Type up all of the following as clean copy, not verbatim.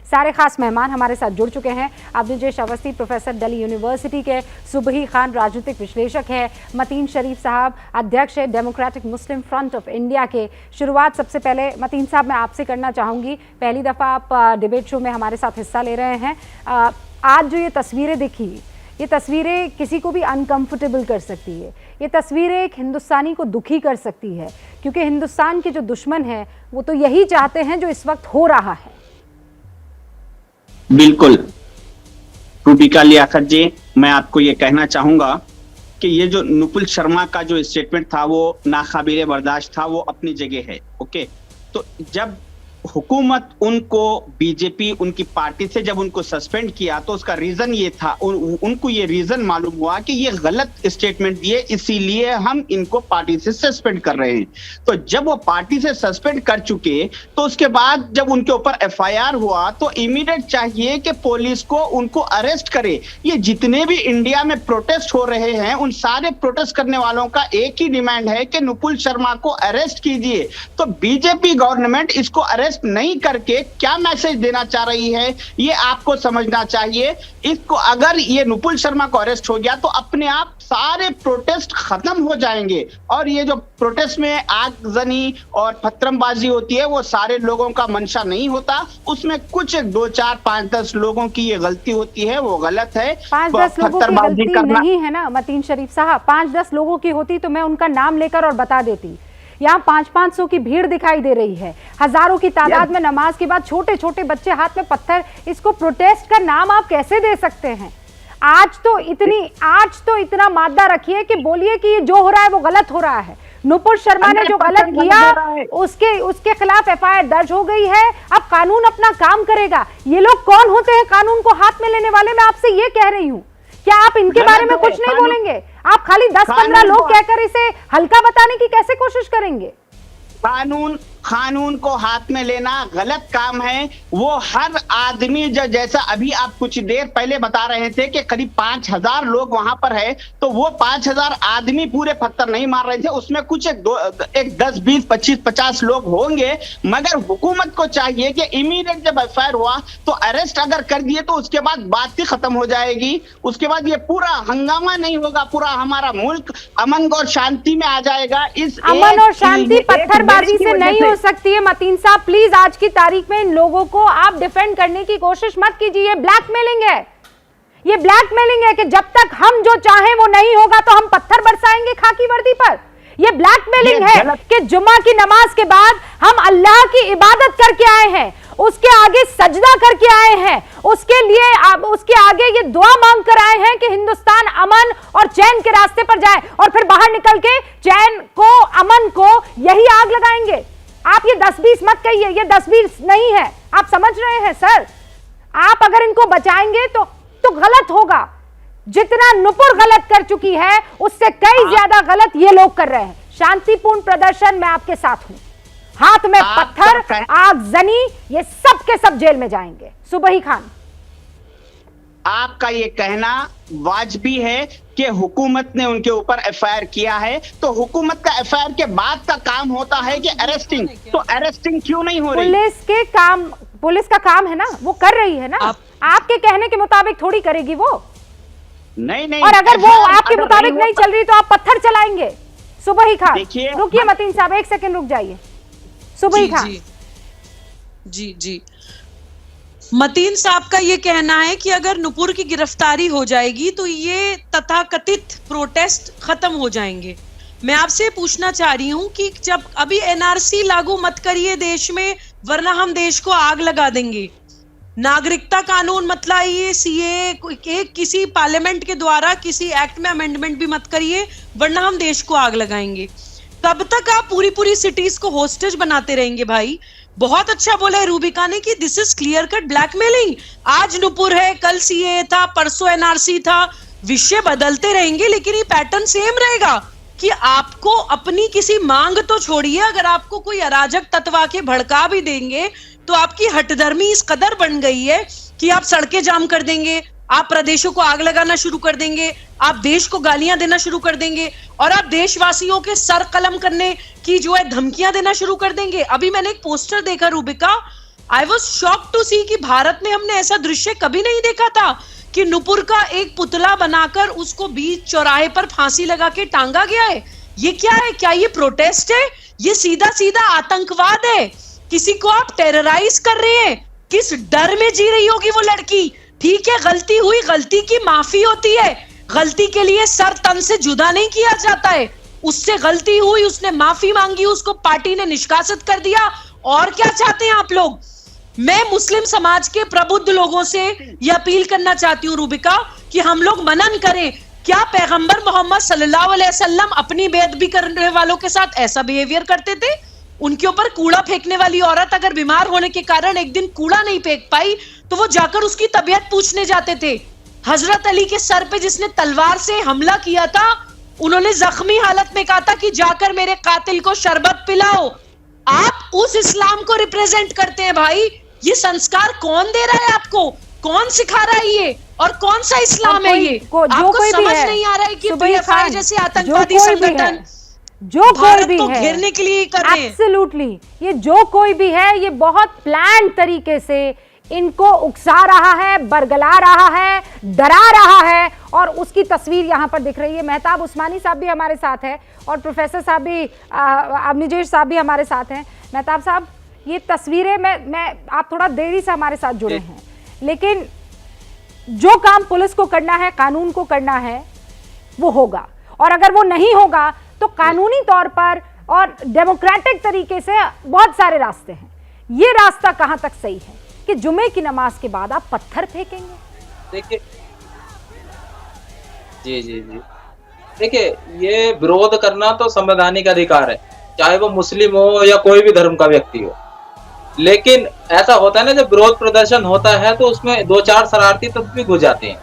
सारे खास मेहमान हमारे साथ जुड़ चुके हैं। अब्दुल अवस्थी प्रोफेसर दिल्ली यूनिवर्सिटी के, सुबही खान राजनीतिक विश्लेषक है, मतीन शरीफ साहब अध्यक्ष है democratic Muslim front of India के। शुरुआत सबसे पहले मतीन साहब मैं आपसे करना चाहूँगी, पहली दफ़ा आप डिबेट शो में हमारे साथ हिस्सा ले रहे हैं। आज जो ये तस्वीरें दिखी, ये तस्वीरें किसी को भी अनकंफर्टेबल कर सकती है। ये तस्वीरें एक हिंदुस्तानी को दुखी कर सकती है, क्योंकि हिंदुस्तान के जो दुश्मन हैं वो तो यही चाहते हैं जो इस वक्त हो रहा है। बिल्कुल रूबिका लियाकत जी, मैं आपको ये कहना चाहूंगा कि ये जो नुपुर शर्मा का जो स्टेटमेंट था वो नाकाबिले बर्दाश्त था, वो अपनी जगह है। ओके, तो जब हुकूमत उनको बीजेपी उनकी पार्टी से जब उनको सस्पेंड किया तो उसका रीजन ये था, उनको ये रीजन मालूम हुआ कि ये गलत स्टेटमेंट दिए, इसीलिए हम इनको पार्टी से सस्पेंड कर रहे हैं। तो जब वो पार्टी से सस्पेंड कर चुके तो उसके बाद जब उनके ऊपर एफआईआर हुआ तो इमीडिएट चाहिए कि पुलिस को उनको अरेस्ट करे। ये जितने भी इंडिया में प्रोटेस्ट हो रहे हैं उन सारे प्रोटेस्ट करने वालों का एक ही डिमांड है कि नुपुर शर्मा को अरेस्ट कीजिए। तो बीजेपी गवर्नमेंट इसको अरेस्ट नहीं करके क्या मैसेज देना चाह रही है, ये आपको समझना चाहिए। इसको अगर ये नुपुर शर्मा को अरेस्ट हो गया तो अपने आप सारे प्रोटेस्ट खत्म हो जाएंगे, और ये जो प्रोटेस्ट में आगजनी और पत्थरबाजी होती है वो सारे लोगों का मंशा नहीं होता, उसमें कुछ 2, 4, 5, 10 लोगों की ये गलती होती है, वो गलत है। 5-10 लोगों की गलती नहीं है ना मतीन शरीफ साहब, 5-10 लोगों की होती तो मैं उनका नाम लेकर और बता देती। यहाँ 500-500 की भीड़ दिखाई दे रही है, हजारों की तादाद में नमाज के बाद छोटे छोटे बच्चे हाथ में पत्थर, इसको प्रोटेस्ट का नाम आप कैसे दे सकते हैं? आज तो इतना मादा रखिए कि बोलिए कि ये जो हो रहा है वो गलत हो रहा है। नुपुर शर्मा ने जो गलत किया उसके खिलाफ एफआईआर दर्ज हो गई है, अब कानून अपना काम करेगा। ये लोग कौन होते हैं कानून को हाथ में लेने वाले? मैं आपसे ये कह रही हूँ, क्या आप इनके बारे में कुछ नहीं बोलेंगे? आप खाली 10-15 लोग कहकर इसे हल्का बताने की कैसे कोशिश करेंगे? कानून को हाथ में लेना गलत काम है। वो हर आदमी जैसा अभी आप कुछ देर पहले बता रहे थे कि करीब 5000 लोग वहां पर है, तो वो 5000 आदमी पूरे पत्थर नहीं मार रहे थे, उसमें कुछ एक 10, 20, 25, 50 लोग होंगे। मगर हुकूमत को चाहिए कि इमीडिएट जब एफआईआर हुआ तो अरेस्ट अगर कर दिए तो उसके बाद बात ही खत्म हो जाएगी, उसके बाद ये पूरा हंगामा नहीं होगा, पूरा हमारा मुल्क अमन और शांति में आ जाएगा। इस अमन और शांति पत्थरबाजी से नहीं हो सकती है। मतीन साहब प्लीज आज की तारीख में इन लोगों को आप डिफेंड करने की कोशिश मत कीजिए। ब्लैकमेलिंग है, ये ब्लैकमेलिंग है कि जब तक हम जो चाहें वो नहीं होगा तो हम पत्थर बरसाएंगे खाकी वर्दी पर। ये ब्लैकमेलिंग है कि जुम्मा की नमाज के बाद हम अल्लाह की इबादत करके आए हैं, उसके आगे सजदा करके आए हैं, उसके आगे ये दुआ मांग कर आए हैं कि हिंदुस्तान अमन और चैन के रास्ते पर जाए, और फिर बाहर निकल के चैन को, अमन को यही आग लगाएंगे। आप ये 10-20 मत कहिए, ये 10-20 नहीं है, आप समझ रहे हैं सर? आप अगर इनको बचाएंगे तो गलत होगा। जितना नुपुर गलत कर चुकी है उससे कई ज्यादा गलत ये लोग कर रहे हैं। शांतिपूर्ण प्रदर्शन, मैं आपके साथ हूं। हाथ में पत्थर, आगजनी, ये सब के सब जेल में जाएंगे। सुबही खान, आपका ये कहना वाजिबी है कि हुकूमत ने उनके ऊपर एफआईआर किया है, तो हुकूमत का एफआईआर के बाद का काम होता है कि अरेस्टिंग, तो अरेस्टिंग क्यों नहीं हो रही? पुलिस का काम है ना, वो कर रही है ना। आपके कहने के मुताबिक थोड़ी करेगी वो। नहीं, और अगर वो आपके मुताबिक नहीं चल रही तो आप पत्थर चलाएंगे। सुबही खान, रुकिए मतीन साहब, 1 सेकंड रुक जाइए। सुबही खान जी मतीन साहब का ये कहना है कि अगर नुपुर की गिरफ्तारी हो जाएगी तो ये तथाकथित प्रोटेस्ट खत्म हो जाएंगे। मैं आपसे पूछना चाह रही हूँ कि जब अभी एनआरसी लागू मत करिए देश में, वरना हम देश को आग लगा देंगे। नागरिकता कानून मत लाइए, सीए किसी पार्लियामेंट के द्वारा किसी एक्ट में अमेंडमेंट भी मत करिए, वरना हम देश को आग लगाएंगे। कब तक आप पूरी सिटीज को होस्टेज बनाते रहेंगे भाई? बहुत अच्छा बोला है रूबिका ने कि this is clear cut blackmailing. आज नुपुर है, कल सीए था, परसों एनआरसी था, विषय बदलते रहेंगे लेकिन ये पैटर्न सेम रहेगा कि आपको अपनी किसी मांग तो छोड़िए, अगर आपको कोई अराजक तत्व आके भड़का भी देंगे तो आपकी हठधर्मी इस कदर बन गई है कि आप सड़कें जाम कर देंगे, आप प्रदेशों को आग लगाना शुरू कर देंगे, आप देश को गालियां देना शुरू कर देंगे और आप देशवासियों के सर कलम करने की जो है धमकियां देना शुरू कर देंगे। अभी मैंने एक पोस्टर देखा Rubika, I was shock to see कि भारत में हमने ऐसा दृश्य कभी नहीं देखा था कि नुपुर का एक पुतला बनाकर उसको बीच चौराहे पर फांसी लगा के टांगा गया है। ये क्या है? क्या ये प्रोटेस्ट है? ये सीधा सीधा आतंकवाद है। किसी को आप टेरराइज कर रहे हैं। किस डर में जी रही होगी वो लड़की? ठीक है, गलती हुई, गलती की माफी होती है। गलती के लिए सर तन से जुदा नहीं किया जाता है। उससे गलती हुई, उसने माफी मांगी, उसको पार्टी ने निष्कासित कर दिया। और क्या चाहते हैं आप लोग? मैं मुस्लिम समाज के प्रबुद्ध लोगों से यह अपील करना चाहती हूँ रूबिका कि हम लोग मनन करें। क्या पैगंबर मोहम्मद सल्लल्लाहु अलैहि वसल्लम अपनी बेअदबी करने वालों के साथ ऐसा बिहेवियर करते थे? उनके ऊपर कूड़ा फेंकने वाली औरत अगर बीमार होने के कारण एक दिन कूड़ा नहीं फेंक पाई तो वो जाकर उसकी तबीयत पूछने जाते थे। हजरत अली के सर पे जिसने तलवार से हमला किया था, उन्होंने जख्मी हालत में कहा था कि जाकर मेरे कातिल को शरबत पिलाओ। आप उस इस्लाम को रिप्रेजेंट करते हैं भाई। ये संस्कार कौन दे रहा है आपको? कौन सिखा रहा है ये? और कौन सा इस्लाम है ये? आपको समझ नहीं आ रहा है कि पीएफआई जैसे आतंकवादी संगठन जो कोई भी को है घेरने के लिए कर रहे हैं। एब्सोल्युटली, ये जो कोई भी है ये बहुत प्लान तरीके से इनको उकसा रहा है, बरगला रहा है, डरा रहा है, और उसकी तस्वीर यहाँ पर दिख रही है। मेहताब उस्मानी साहब भी हमारे साथ हैं और प्रोफेसर साहब भी, अवनिजेश साहब भी हमारे साथ हैं। मेहताब साहब, ये तस्वीरें मैं आप थोड़ा देरी से हमारे साथ जुड़े हैं, लेकिन जो काम पुलिस को करना है, कानून को करना है, वो होगा। और अगर वो नहीं होगा तो कानूनी तौर पर और डेमोक्रेटिक तरीके से बहुत सारे रास्ते हैं। ये रास्ता कहां तक सही है कि जुमे की नमाज के बाद आप पत्थर फेंकेंगे? देखिए, जी जी जी, देखिए, ये विरोध करना तो संवैधानिक अधिकार है, चाहे वो मुस्लिम हो या कोई भी धर्म का व्यक्ति हो। लेकिन ऐसा होता है ना, जब विरोध प्रदर्शन होता है तो उसमें दो चार शरारती तत्व भी घुस जाते हैं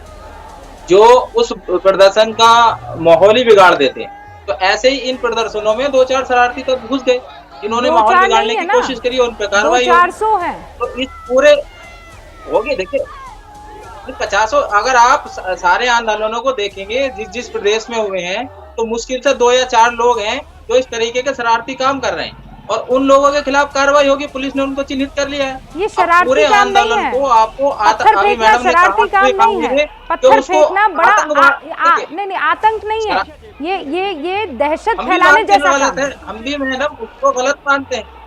जो उस प्रदर्शन का माहौल ही बिगाड़ देते हैं। तो ऐसे ही इन प्रदर्शनों में दो चार शरारती तत्व घुस गए, इन्होंने माहौल बिगाड़ने की कोशिश करी और उन पर कार्रवाई हुई। तो इस पूरे होगी, देखिए 50, अगर आप सारे आंदोलनों को देखेंगे जिस प्रदेश में हुए हैं, तो मुश्किल से 2 या 4 लोग हैं जो इस तरीके के शरारती काम कर रहे हैं, और उन लोगों के खिलाफ कार्रवाई होगी। पुलिस ने उनको चिन्हित कर लिया है। ये शरारती पूरे काम नहीं आंदोलन है। को आपको अभी मैडम ने शरारती काम नहीं है। पत्थर फेंकना बड़ा नहीं, आतंक नहीं है। ये दहशत फैलाने जैसा काम है। हम भी मैडम उसको गलत मानते हैं।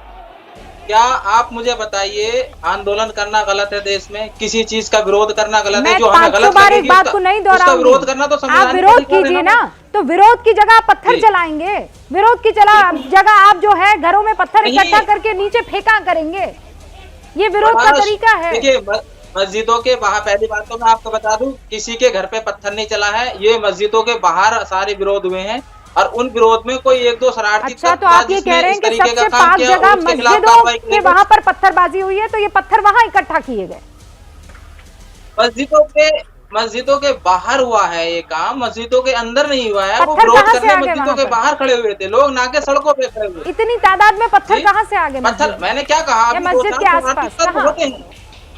क्या आप मुझे बताइए, आंदोलन करना गलत है देश में? किसी चीज का विरोध करना गलत है? जो हमें गलत लगेगी इस बात को नहीं दोहराऊंगी। विरोध करना तो आप विरोध कीजिए ना, तो विरोध की जगह पत्थर चलाएंगे। विरोध की जगह आप जो है घरों में पत्थर इकट्ठा करके नीचे फेंका करेंगे। ये विरोध का तरीका है। देखिए, मस्जिदों के बाहर, पहली बात तो मैं आपको बता दूं, किसी के घर पे पत्थर नहीं चला है। ये मस्जिदों के बाहर सारे विरोध हुए हैं, और उन विरोध में कोई 1-2 शरारती। अच्छा, तो आप ये कह रहे हैं कि सबसे पाक जगह मस्जिदों के वहां पर पत्थरबाजी हुई है, तो ये पत्थर वहां इकट्ठा किए गए? मस्जिदों के बाहर हुआ है ये काम, मस्जिदों के अंदर नहीं हुआ है। वो विरोध करने मस्जिदों के बाहर खड़े हुए थे लोग, ना के सड़कों पे खड़े हुए। इतनी तादाद में पत्थर कहाँ से आ गए? पत्थर, मैंने क्या कहा, मस्जिद के आसपास होते हैं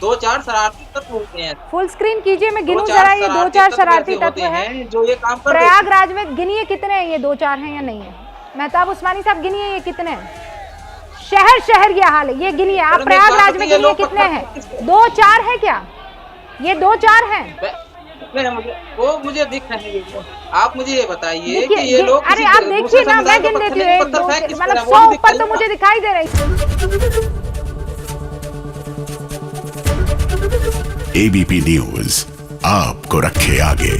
2-4 शरारती तत्व होते हैं। फुल स्क्रीन कीजिए, मैं गिनूं जरा। ये 2-4 शरारती तत्व हैं जो ये काम कर। प्रयागराज में गिनिए कितने हैं? ये 2-4 हैं या नहीं है? मेहताब उस्मानी साहब गिनिए, ये कितने हैं? शहर ये हाल है, ये गिनिए आप। प्रयागराज में गिनिए कितने हैं? 2-4 है क्या? ये 2-4 हैं? वो मुझे दिख रहे हैं। आप मुझे ये बताइए कि ये लोग, अरे आप देखिए ना, मैं गिन देती हूँ, मतलब 100 ऊपर तो मुझे दिखाई दे रही। एबीपी न्यूज आपको रखे आगे।